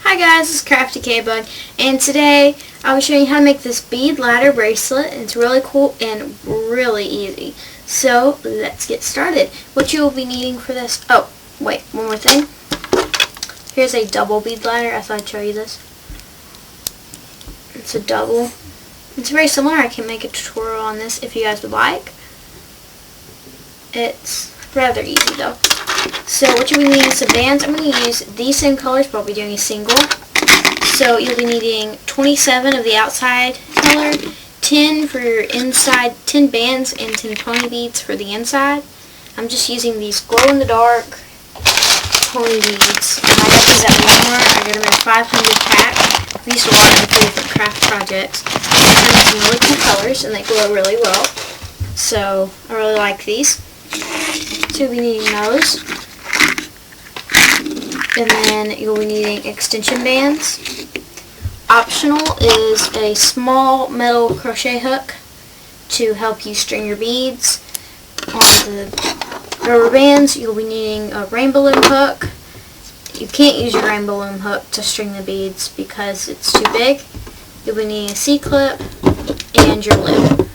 Hi guys, this is Crafty K-Bug, and today I'll be showing you how to make this bead ladder bracelet. It's really cool and really easy. So let's get started. What you will be needing for this, oh wait, one more thing. Here's a double bead ladder. I thought I'd show you this. It's a double. It's very similar. I can make a tutorial on this if you guys would like. It's rather easy though. So what you'll be needing is some bands. I'm going to use these same colors, but I'll be doing a single. So you'll be needing 27 of the outside color, 10 for your inside, 10 bands and 10 pony beads for the inside. I'm just using these glow-in-the-dark pony beads. I got these at Walmart. I got them in a 500 pack. I used to want them for different craft projects. They come in some really cool colors and they glow really well. So I really like these. So you'll be needing those. And then you'll be needing extension bands. Optional is a small metal crochet hook to help you string your beads. On the rubber bands, you'll be needing a rainbow loom hook. You can't use your rainbow loom hook to string the beads because it's too big. You'll be needing a C-clip and your loom.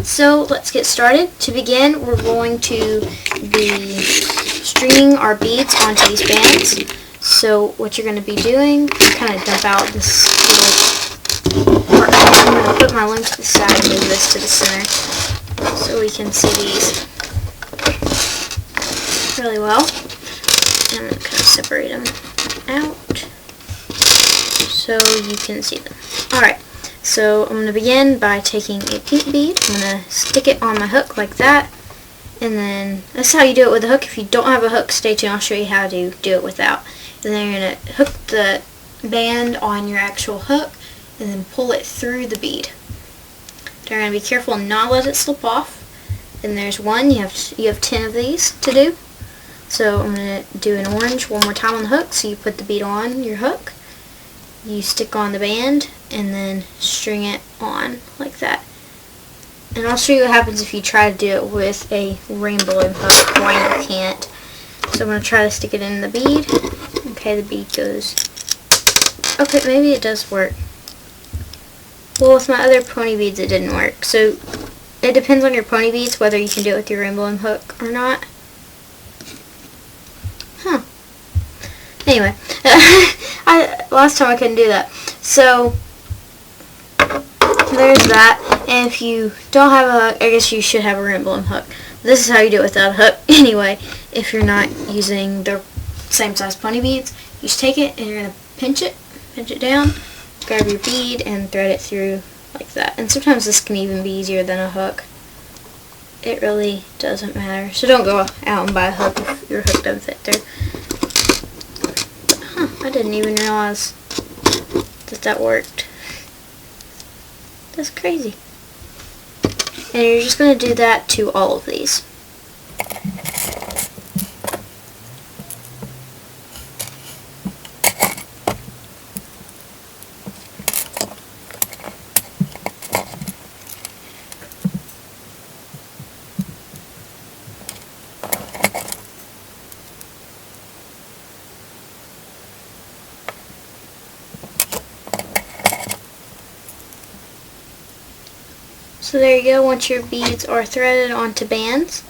So let's get started. To begin, we're going to be stringing our beads onto these bands. So what you're going to be doing, kind of dump out this little part. I'm going to put my loom to the side and move this to the center so we can see these really well. And I'm going to kind of separate them out so you can see them. Alright. So I'm going to begin by taking a pink bead. I'm going to stick it on my hook like that. And then that's how you do it with a hook. If you don't have a hook, stay tuned. I'll show you how to do it without. And then you're going to hook the band on your actual hook and then pull it through the bead. You're going to be careful and not let it slip off. And there's one. You have 10 of these to do. So I'm going to do an orange one more time on the hook. So you put the bead on your hook. You stick on the band and then string it on like that. And I'll show you what happens if you try to do it with a rainbow loom hook, why you can't. So I'm going to try to stick it in the bead. Okay, the bead goes. Okay, maybe it does work. Well, with my other pony beads it didn't work. So it depends on your pony beads whether you can do it with your rainbow loom hook or not. Huh. Anyway, last time I couldn't do that. So there's that. And if you don't have a hook, I guess you should have a rainbow loom hook. This is how you do it without a hook. Anyway, if you're not using the same size pony beads, you just take it and you're going to pinch it down, grab your bead and thread it through like that. And sometimes this can even be easier than a hook. It really doesn't matter. So don't go out and buy a hook if your hook doesn't fit through. I didn't even realize that worked. That's crazy. And you're just going to do that to all of these. So there you go. Once your beads are threaded onto bands,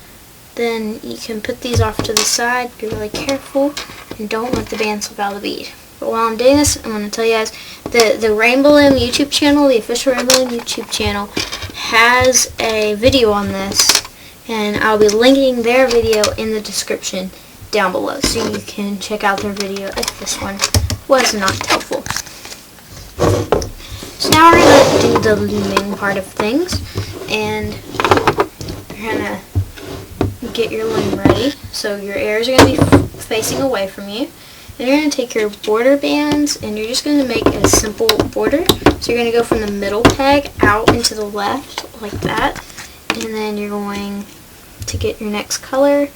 then you can put these off to the side. Be really careful and don't let the band slip out of the bead. But while I'm doing this, I'm going to tell you guys the Rainbow Loom YouTube channel, the official Rainbow Loom YouTube channel, has a video on this, and I'll be linking their video in the description down below, so you can check out their video if this one was not helpful. So now we're going to do the looming part of things, and you're going to get your loom ready. So your ears are going to be facing away from you. Then you're going to take your border bands and you're just going to make a simple border. So you're going to go from the middle peg out into the left like that, and then you're going to get your next color,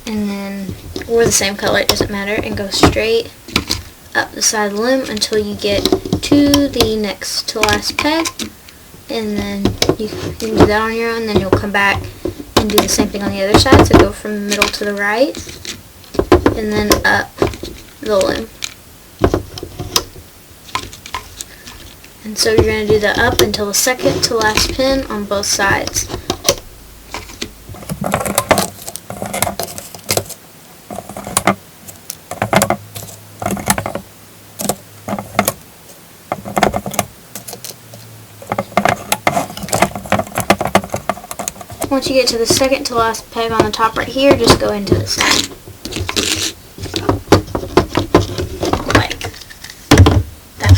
and then, or the same color, it doesn't matter, and go straight up the side of the loom until you get to the next to last peg, and then you can do that on your own. Then you'll come back and do the same thing on the other side, so go from the middle to the right and then up the loom. And so you're going to do that up until the second to last pin on both sides. Once you get to the second to last peg on the top right here, just go into the center. Like that.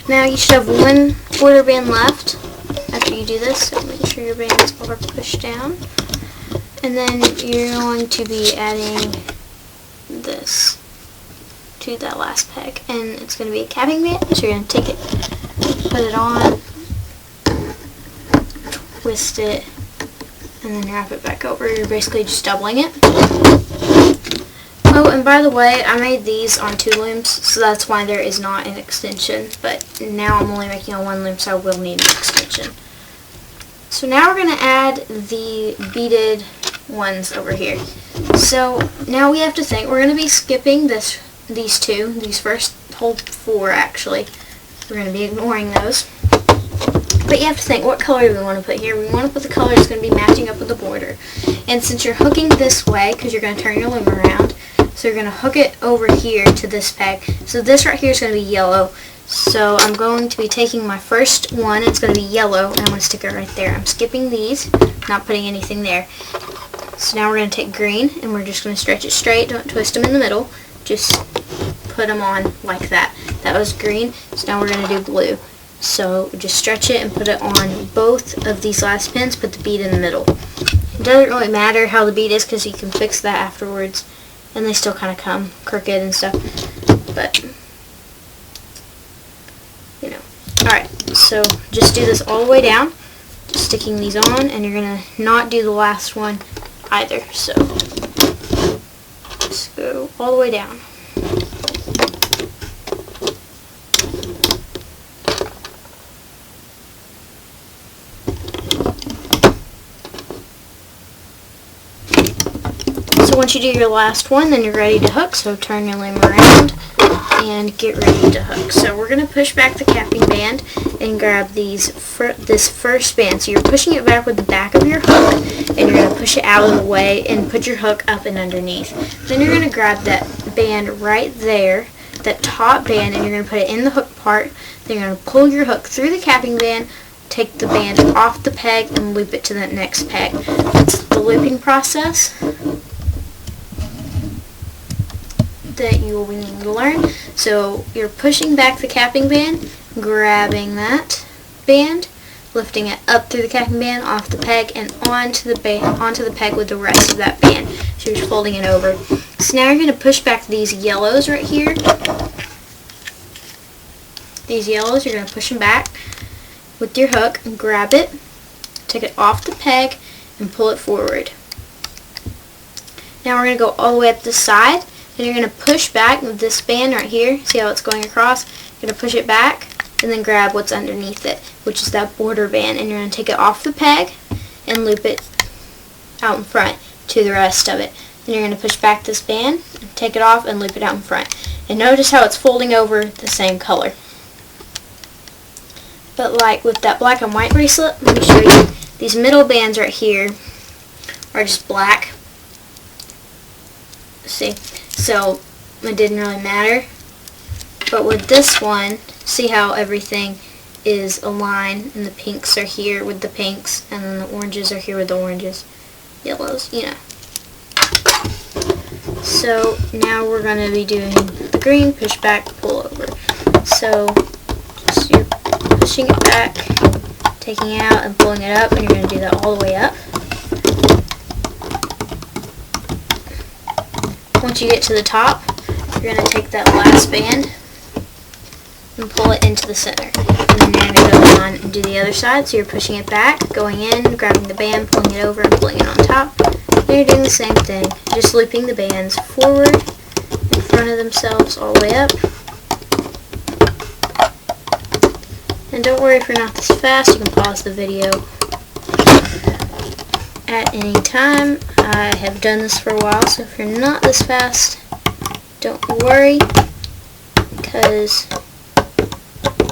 Now you should have one border band left after you do this, so make sure your bands are pushed down. And then you're going to be adding this to that last peg, and it's going to be a capping band, so you're going to take it, put it on, twist it, and then wrap it back over. You're basically just doubling it. Oh, and by the way, I made these on 2 looms, so that's why there is not an extension, but now I'm only making on 1 loom, so I will need an extension. So now we're going to add the beaded ones over here. So now we have to think, we're going to be skipping these first whole 4 actually. We're going to be ignoring those. But you have to think, what color do we want to put here? We want to put the color that's going to be matching up with the border. And since you're hooking this way, because you're going to turn your loom around, so you're going to hook it over here to this peg. So this right here is going to be yellow. So I'm going to be taking my first one, it's going to be yellow, and I'm going to stick it right there. I'm skipping these, not putting anything there. So now we're going to take green, and we're just going to stretch it straight, don't twist them in the middle, just put them on like that. That was green, so now we're going to do blue. So just stretch it and put it on both of these last pins, put the bead in the middle. It doesn't really matter how the bead is because you can fix that afterwards, and they still kind of come crooked and stuff, but you know. Alright, so just do this all the way down, just sticking these on, and you're going to not do the last one either, so just go all the way down. So once you do your last one, then you're ready to hook, so turn your loom around and get ready to hook. So we're going to push back the capping band and grab this first band. So you're pushing it back with the back of your hook, and you're going to push it out of the way and put your hook up and underneath. Then you're going to grab that band right there, that top band, and you're going to put it in the hook part. Then you're going to pull your hook through the capping band, take the band off the peg, and loop it to the next peg. That's the looping process that you will need to learn. So you're pushing back the capping band, grabbing that band, lifting it up through the capping band, off the peg, and onto the peg with the rest of that band. So you're just folding it over. So now you're going to push back these yellows right here. These yellows, you're going to push them back with your hook and grab it, take it off the peg, and pull it forward. Now we're going to go all the way up the side. Then you're going to push back with this band right here. See how it's going across? You're going to push it back and then grab what's underneath it, which is that border band. And you're going to take it off the peg and loop it out in front to the rest of it. Then you're going to push back this band, take it off, and loop it out in front. And notice how it's folding over the same color. But like with that black and white bracelet, let me show you. These middle bands right here are just black. See? So it didn't really matter. But with this one, see how everything is aligned, and the pinks are here with the pinks, and then the oranges are here with the oranges, yellows, you know. So now we're going to be doing the green, push back, pull over. So just you're pushing it back, taking it out and pulling it up, and you're going to do that all the way up. Once you get to the top, you're going to take that last band and pull it into the center. And then you're going to go on and do the other side. So you're pushing it back, going in, grabbing the band, pulling it over, and pulling it on top. And you're doing the same thing, just looping the bands forward in front of themselves all the way up. And don't worry if you're not this fast, you can pause the video at any time. I have done this for a while, so if you're not this fast, don't worry, because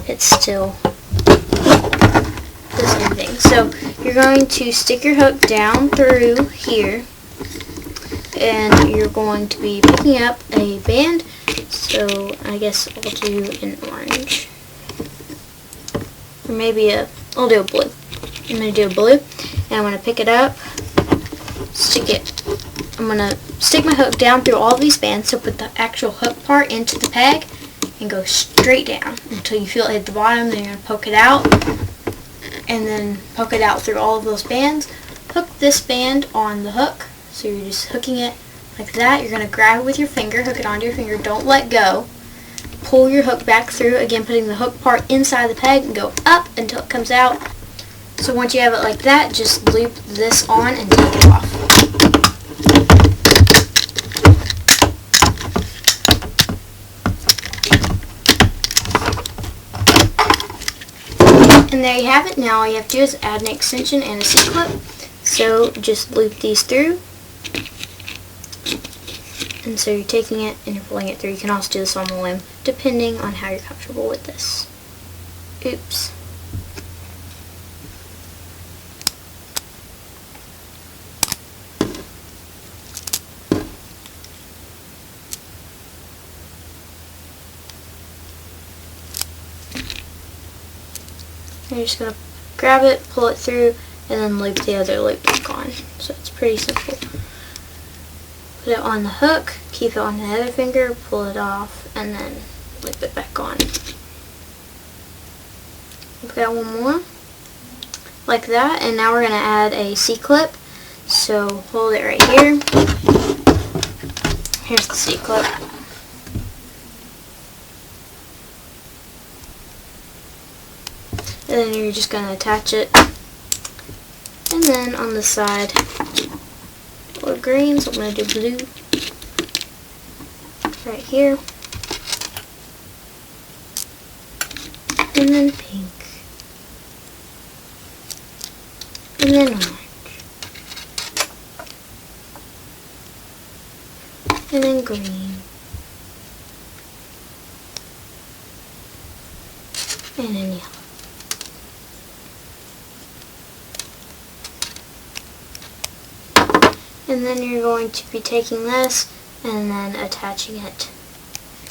it's still the same thing. So you're going to stick your hook down through here, and you're going to be picking up a band. So I guess I'll do an orange, or maybe I'll do a blue. I'm going to do a blue, and I'm going to pick it up, stick it. I'm going to stick my hook down through all of these bands, so put the actual hook part into the peg and go straight down until you feel it hit the bottom. Then you're going to poke it out, and then poke it out through all of those bands. Hook this band on the hook, so you're just hooking it like that. You're going to grab it with your finger, hook it onto your finger, don't let go. Pull your hook back through, again putting the hook part inside the peg, and go up until it comes out. So once you have it like that, just loop this on and take it off. And there you have it. Now all you have to do is add an extension and a C-clip. So just loop these through. And so you're taking it and you're pulling it through. You can also do this on the loom, depending on how you're comfortable with this. Oops. You're just going to grab it, pull it through, and then loop the other loop back on. So it's pretty simple. Put it on the hook, keep it on the other finger, pull it off, and then loop it back on. We've got one more, like that, and now we're going to add a C-clip. So hold it right here. Here's the C-clip. And then you're just going to attach it. And then on the side, or green, so I'm going to do blue right here. And then pink. And then orange. And then green. And then yellow. And then you're going to be taking this and then attaching it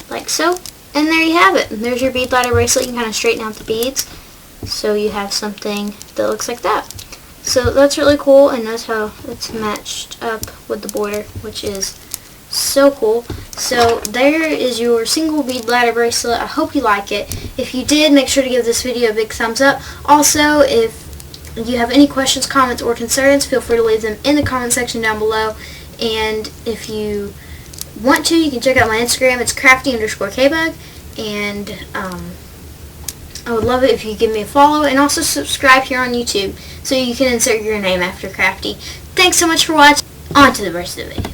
like so. And there you have it. There's your bead ladder bracelet. You can kind of straighten out the beads so you have something that looks like that. So that's really cool, and notice how it's matched up with the border, which is so cool. So there is your single bead ladder bracelet. I hope you like it. If you did, make sure to give this video a big thumbs up. Also, if you have any questions, comments, or concerns, feel free to leave them in the comment section down below. And if you want to, you can check out my Instagram. It's crafty_kbug. And I would love it if you give me a follow, and also subscribe here on YouTube so you can insert your name after Crafty. Thanks so much for watching. On to the rest of the video.